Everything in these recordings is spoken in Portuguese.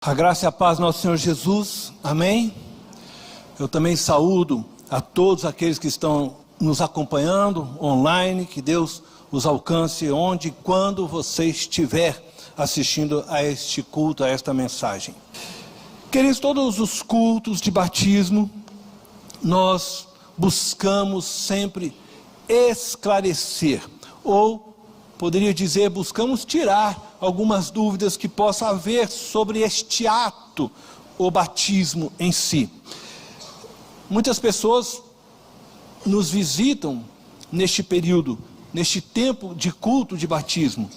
A graça e a paz do nosso Senhor Jesus, amém? Eu também saúdo a todos aqueles que estão nos acompanhando online, que Deus os alcance onde e quando você estiver assistindo a este culto, a esta mensagem. Queridos, todos os cultos de batismo, nós buscamos sempre esclarecer, ou poderia dizer, buscamos tirar algumas dúvidas que possa haver sobre este ato, o batismo em si. Muitas pessoas nos visitam neste período, neste tempo de culto de batismo.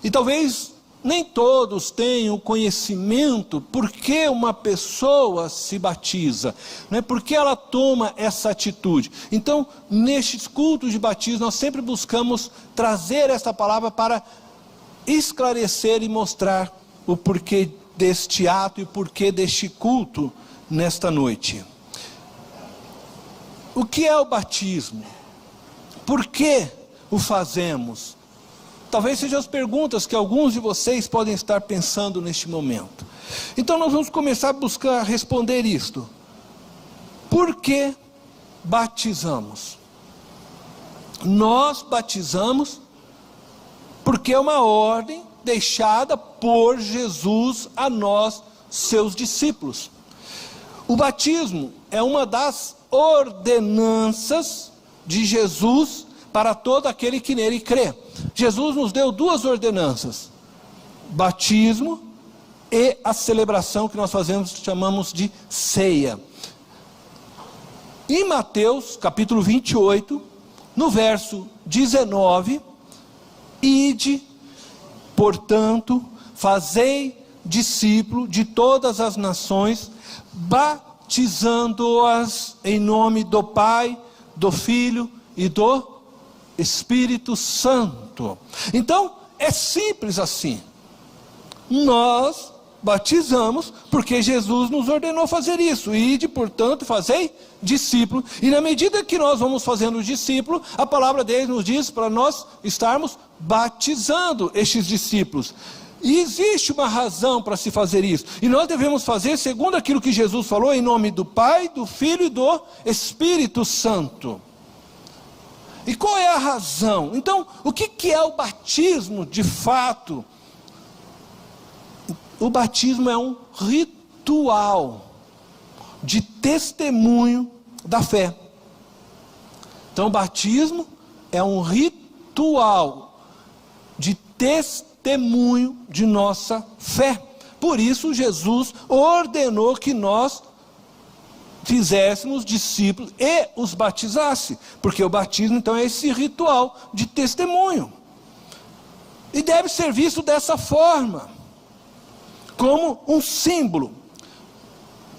E talvez nem todos tenham conhecimento por que uma pessoa se batiza, né? Por que ela toma essa atitude. Então, nestes cultos de batismo, nós sempre buscamos trazer esta palavra para esclarecer e mostrar o porquê deste ato e o porquê deste culto nesta noite. O que é o batismo? Por que o fazemos? Talvez sejam as perguntas que alguns de vocês podem estar pensando neste momento. Então nós vamos começar a buscar responder isto. Por que batizamos? Nós batizamos porque é uma ordem deixada por Jesus a nós, seus discípulos. O batismo é uma das ordenanças de Jesus para todo aquele que nele crê. Jesus nos deu duas ordenanças: batismo e a celebração que nós chamamos de ceia. Em Mateus capítulo 28, no verso 19, ide, portanto, fazei discípulo de todas as nações, batizando-as em nome do Pai, do Filho e do Espírito Santo. Então, é simples assim. Nós batizamos porque Jesus nos ordenou fazer isso. Ide, portanto, fazei discípulo. E na medida que nós vamos fazendo discípulo, a palavra dele nos diz para nós estarmos batizando estes discípulos. E existe uma razão para se fazer isso. E nós devemos fazer segundo aquilo que Jesus falou, em nome do Pai, do Filho e do Espírito Santo. E qual é a razão? Então, o que é o batismo de fato? O batismo é um ritual de testemunho da fé. Então, o batismo é um ritual de testemunho de nossa fé. Por isso, Jesus ordenou que nós fizéssemos discípulos e os batizasse, porque o batismo então é esse ritual de testemunho, e deve ser visto dessa forma, como um símbolo,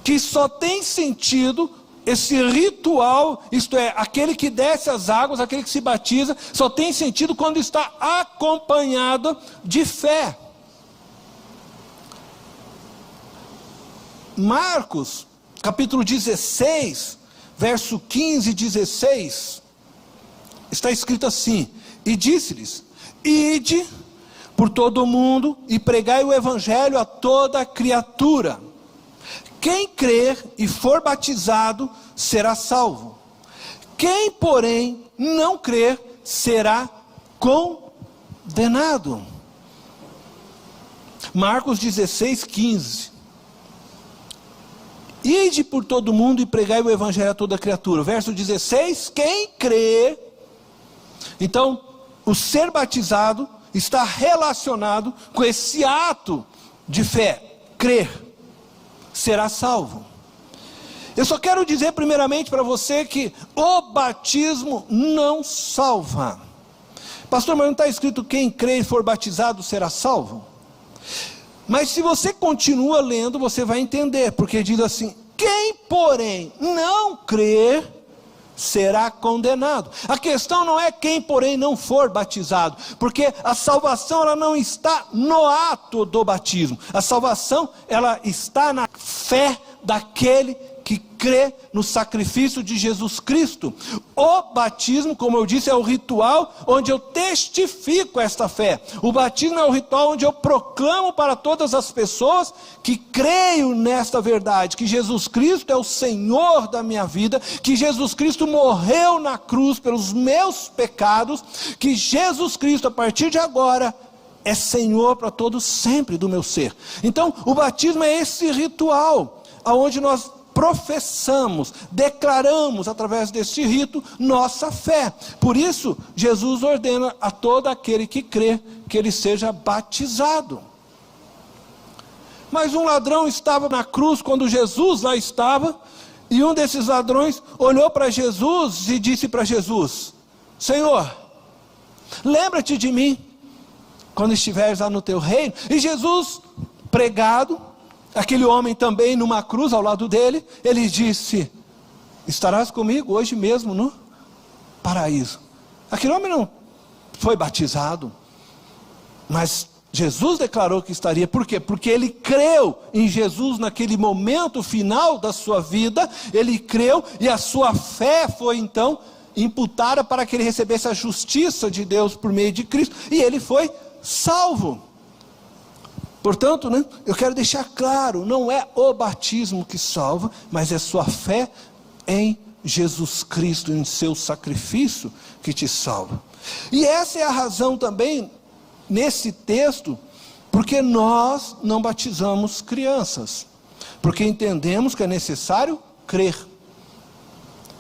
que só tem sentido, esse ritual, isto é, aquele que desce as águas, aquele que se batiza, só tem sentido quando está acompanhado de fé. Marcos capítulo 16, verso 15 e 16, está escrito assim: e disse-lhes: ide por todo o mundo e pregai o evangelho a toda criatura. Quem crer e for batizado será salvo. Quem, porém, não crer será condenado. Marcos 16, 15. Ide por todo mundo e pregai o evangelho a toda criatura. Verso 16, quem crê. Então, o ser batizado está relacionado com esse ato de fé, crer, será salvo. Eu só quero dizer primeiramente para você que o batismo não salva. Pastor, mas não está escrito quem crê e for batizado será salvo? Mas se você continua lendo, você vai entender, porque diz assim: quem, porém, não crer, será condenado. A questão não é quem, porém, não for batizado, porque a salvação ela não está no ato do batismo. A salvação ela está na fé daquele que crê no sacrifício de Jesus Cristo. O batismo, como eu disse, é o ritual onde eu testifico esta fé. O batismo é o ritual onde eu proclamo para todas as pessoas que creio nesta verdade, que Jesus Cristo é o Senhor da minha vida, que Jesus Cristo morreu na cruz pelos meus pecados, que Jesus Cristo, a partir de agora, é Senhor para todos sempre do meu ser. Então, o batismo é esse ritual, onde nós professamos, declaramos através desse rito nossa fé. Por isso, Jesus ordena a todo aquele que crê que ele seja batizado. Mas um ladrão estava na cruz quando Jesus lá estava, e um desses ladrões olhou para Jesus e disse para Jesus: Senhor, lembra-te de mim quando estiveres lá no teu reino. E Jesus, pregado, aquele homem também numa cruz ao lado dele, ele disse: estarás comigo hoje mesmo no paraíso. Aquele homem não foi batizado, mas Jesus declarou que estaria. Por quê? Porque ele creu em Jesus naquele momento final da sua vida. Ele creu e a sua fé foi então imputada para que ele recebesse a justiça de Deus por meio de Cristo, e ele foi salvo. Portanto, eu quero deixar claro, não é o batismo que salva, mas é sua fé em Jesus Cristo, em seu sacrifício, que te salva. E essa é a razão também, nesse texto, porque nós não batizamos crianças, porque entendemos que é necessário crer,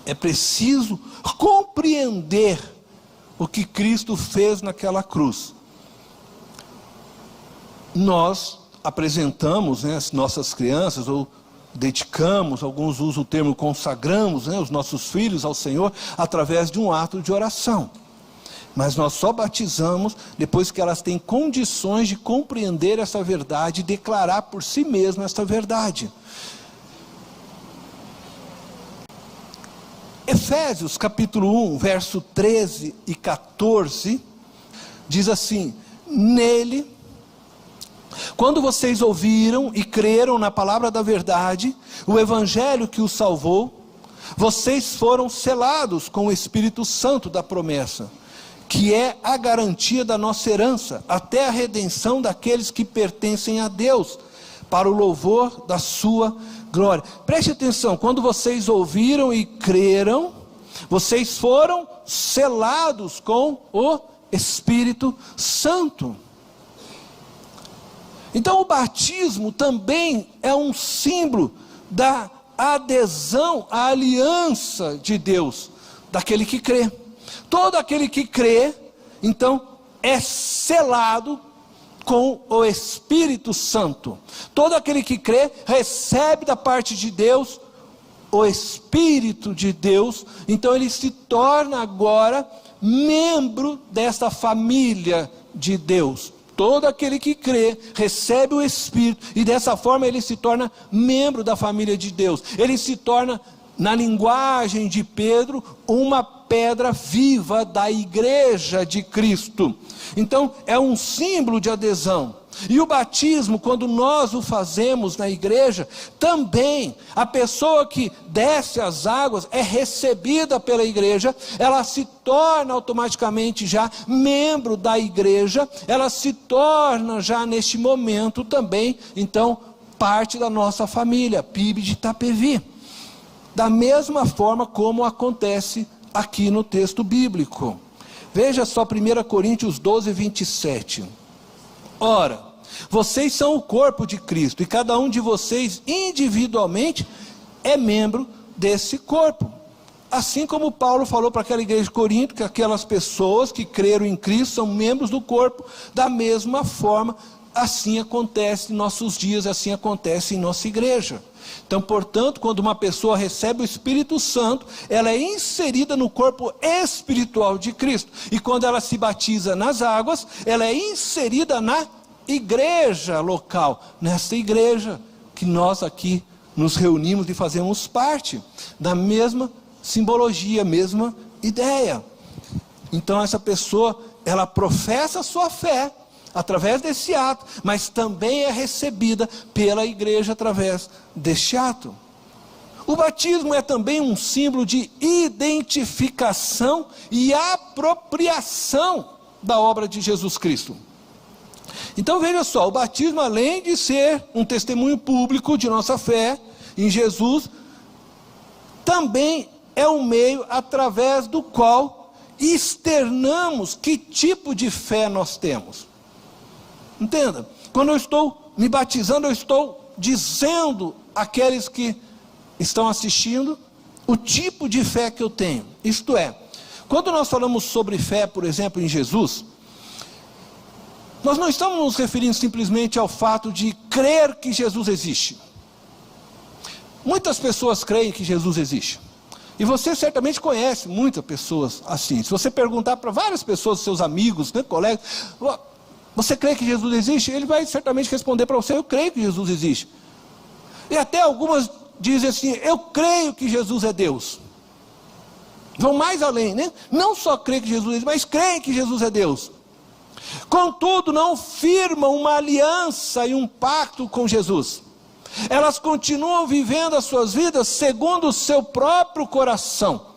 é preciso compreender o que Cristo fez naquela cruz. Nós apresentamos as nossas crianças, ou dedicamos, alguns usam o termo consagramos, os nossos filhos ao Senhor, através de um ato de oração. Mas nós só batizamos depois que elas têm condições de compreender essa verdade e declarar por si mesmas essa verdade. Efésios capítulo 1, verso 13 e 14, diz assim: nele, quando vocês ouviram e creram na palavra da verdade, o evangelho que os salvou, vocês foram selados com o Espírito Santo da promessa, que é a garantia da nossa herança, até a redenção daqueles que pertencem a Deus, para o louvor da sua glória. Preste atenção, quando vocês ouviram e creram, vocês foram selados com o Espírito Santo. Então o batismo também é um símbolo da adesão à aliança de Deus, daquele que crê. Todo aquele que crê, então, é selado com o Espírito Santo. Todo aquele que crê, recebe da parte de Deus o Espírito de Deus, então ele se torna agora membro desta família de Deus. Todo aquele que crê, recebe o Espírito, e dessa forma ele se torna membro da família de Deus. Ele se torna, na linguagem de Pedro, uma pedra viva da igreja de Cristo. Então é um símbolo de adesão. E o batismo, quando nós o fazemos na igreja, também a pessoa que desce as águas é recebida pela igreja, ela se torna automaticamente já membro da igreja, ela se torna já neste momento também, então, parte da nossa família, PIB de Itapevi. Da mesma forma como acontece aqui no texto bíblico. Veja só 1 Coríntios 12, 27. Ora, vocês são o corpo de Cristo, e cada um de vocês individualmente é membro desse corpo. Assim como Paulo falou para aquela igreja de Corinto, que aquelas pessoas que creram em Cristo são membros do corpo, da mesma forma, assim acontece em nossos dias, assim acontece em nossa igreja. Então, portanto, quando uma pessoa recebe o Espírito Santo, ela é inserida no corpo espiritual de Cristo. E quando ela se batiza nas águas, ela é inserida na igreja local. Nessa igreja que nós aqui nos reunimos e fazemos parte da mesma simbologia, mesma ideia. Então essa pessoa, ela professa a sua fé através desse ato, mas também é recebida pela igreja através deste ato. O batismo é também um símbolo de identificação e apropriação da obra de Jesus Cristo. Então veja só, o batismo, além de ser um testemunho público de nossa fé em Jesus, também é um meio através do qual externamos que tipo de fé nós temos. Entenda, quando eu estou me batizando, eu estou dizendo àqueles que estão assistindo o tipo de fé que eu tenho. Isto é, quando nós falamos sobre fé, por exemplo, em Jesus, nós não estamos nos referindo simplesmente ao fato de crer que Jesus existe. Muitas pessoas creem que Jesus existe. E você certamente conhece muitas pessoas assim. Se você perguntar para várias pessoas, seus amigos, né, colegas, você crê que Jesus existe? Ele vai certamente responder para você, eu creio que Jesus existe. E até algumas dizem assim, eu creio que Jesus é Deus. Vão mais além, né? Não só creem que Jesus existe, mas creem que Jesus é Deus. Contudo, não firmam uma aliança e um pacto com Jesus. Elas continuam vivendo as suas vidas segundo o seu próprio coração.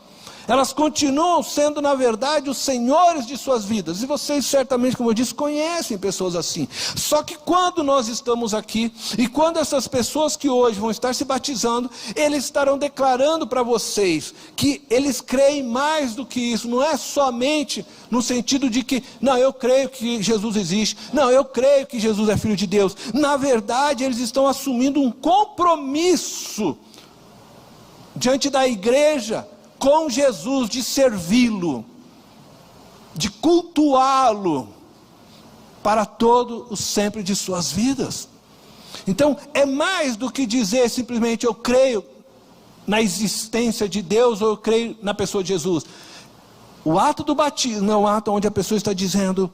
Elas continuam sendo, na verdade, os senhores de suas vidas. E vocês certamente, como eu disse, conhecem pessoas assim. Só que quando nós estamos aqui, e quando essas pessoas que hoje vão estar se batizando, eles estarão declarando para vocês que eles creem mais do que isso. Não é somente no sentido de que, não, eu creio que Jesus existe. Não, eu creio que Jesus é Filho de Deus. Na verdade, eles estão assumindo um compromisso diante da igreja, com Jesus, de servi-lo, de cultuá-lo, para todo o sempre de suas vidas. Então, é mais do que dizer simplesmente, eu creio na existência de Deus, ou eu creio na pessoa de Jesus. O ato do batismo é um ato onde a pessoa está dizendo,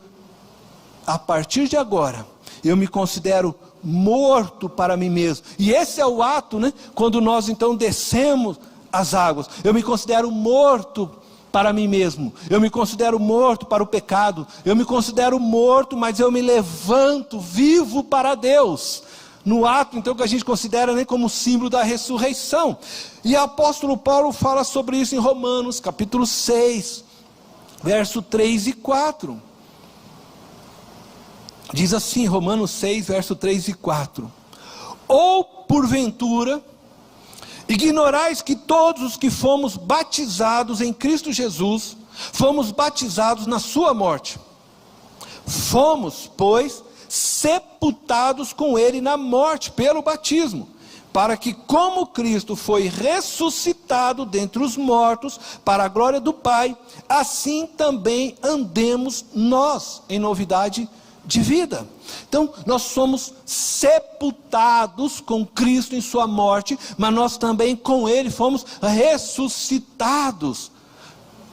a partir de agora, eu me considero morto para mim mesmo. E esse é o ato, né, quando nós então descemos as águas. Eu me considero morto para mim mesmo. Eu me considero morto para o pecado. Eu me considero morto, mas eu me levanto vivo para Deus. No ato, então, que a gente considera, né, como símbolo da ressurreição. E o apóstolo Paulo fala sobre isso em Romanos, capítulo 6, verso 3 e 4. Diz assim, Romanos 6, verso 3 e 4. Ou, porventura, ignorais que todos os que fomos batizados em Cristo Jesus, fomos batizados na sua morte. Fomos, pois, sepultados com ele na morte pelo batismo, para que como Cristo foi ressuscitado dentre os mortos, para a glória do Pai, assim também andemos nós em novidade de vida. Então, nós somos sepultados com Cristo em sua morte, mas nós também com Ele fomos ressuscitados.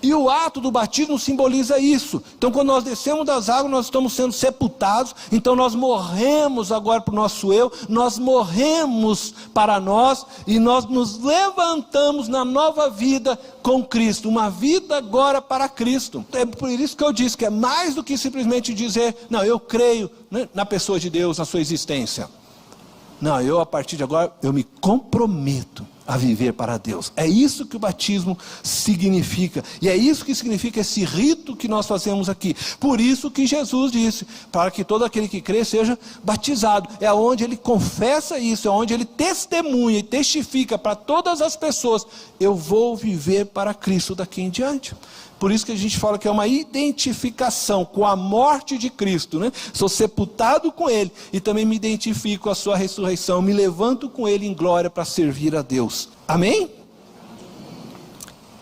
E o ato do batismo simboliza isso. Então, quando nós descemos das águas, nós estamos sendo sepultados. Então, nós morremos agora para o nosso eu, nós morremos para nós, e nós nos levantamos na nova vida com Cristo. Uma vida agora para Cristo. É por isso que eu disse que é mais do que simplesmente dizer, não, eu creio, né, na pessoa de Deus, na sua existência. Não, eu a partir de agora, eu me comprometo a viver para Deus. É isso que o batismo significa. E é isso que significa esse rito que nós fazemos aqui. Por isso que Jesus disse, para que todo aquele que crê seja batizado. É onde ele confessa isso, é onde ele testemunha e testifica para todas as pessoas, eu vou viver para Cristo daqui em diante. Por isso que a gente fala que é uma identificação com a morte de Cristo, né? Sou sepultado com Ele e também me identifico com a sua ressurreição, me levanto com Ele em glória para servir a Deus. Amém?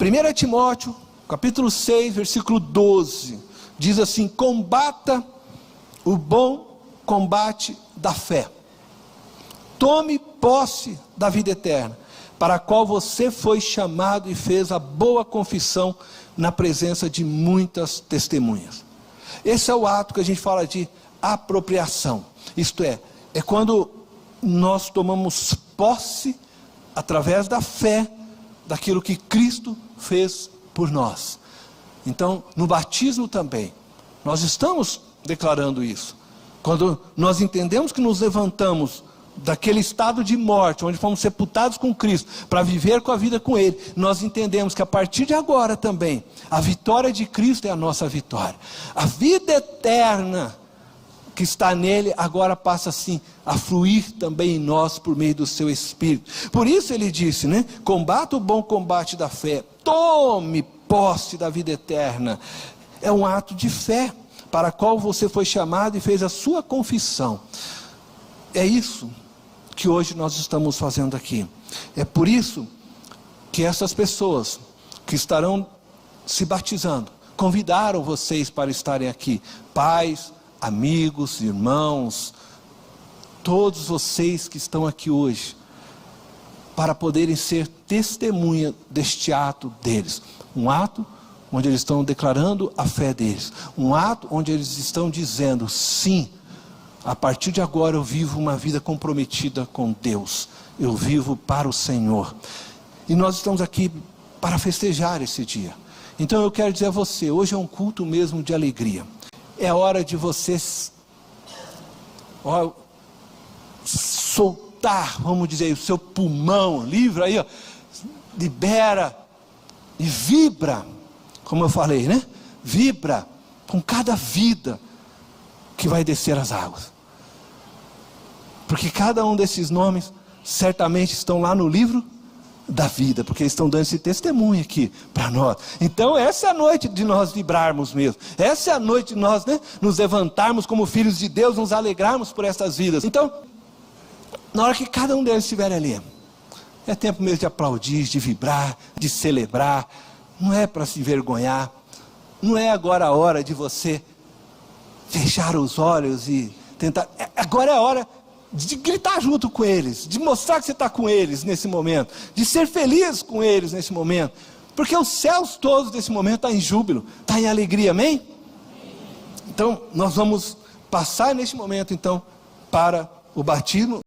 1 Timóteo, capítulo 6, versículo 12, diz assim, combata o bom combate da fé. Tome posse da vida eterna, para a qual você foi chamado e fez a boa confissão na presença de muitas testemunhas. Esse é o ato que a gente fala de apropriação. Isto é quando nós tomamos posse, através da fé, daquilo que Cristo fez por nós. Então, no batismo também, nós estamos declarando isso. Quando nós entendemos que nos levantamos daquele estado de morte, onde fomos sepultados com Cristo, para viver com a vida com Ele, nós entendemos que a partir de agora também, a vitória de Cristo é a nossa vitória. A vida eterna que está nele, agora passa assim, a fluir também em nós, por meio do seu Espírito. Por isso ele disse, né? Combata o bom combate da fé, tome posse da vida eterna. É um ato de fé, para a qual você foi chamado e fez a sua confissão. É isso que hoje nós estamos fazendo aqui. É por isso que essas pessoas que estarão se batizando, convidaram vocês para estarem aqui. Pais, amigos, irmãos, todos vocês que estão aqui hoje, para poderem ser testemunha deste ato deles. Um ato onde eles estão declarando a fé deles. Um ato onde eles estão dizendo, sim, a partir de agora eu vivo uma vida comprometida com Deus. Eu vivo para o Senhor. E nós estamos aqui para festejar esse dia. Então eu quero dizer a você, hoje é um culto mesmo de alegria. É hora de vocês soltar, vamos dizer, o seu pulmão livre aí, ó, libera e vibra, como eu falei, né? Vibra com cada vida que vai descer as águas. Porque cada um desses nomes certamente estão lá no livro da vida, porque eles estão dando esse testemunho aqui para nós. Então essa é a noite de nós vibrarmos mesmo. Essa é a noite de nós, né, nos levantarmos como filhos de Deus, nos alegrarmos por essas vidas. Então, na hora que cada um deles estiver ali, é tempo mesmo de aplaudir, de vibrar, de celebrar. Não é para se envergonhar. Não é agora a hora de você fechar os olhos e tentar. Agora é a hora de gritar junto com eles, de mostrar que você está com eles nesse momento, de ser feliz com eles nesse momento, porque os céus todos desse momento estão em júbilo, estão em alegria, amém? Então nós vamos passar neste momento então para o batismo.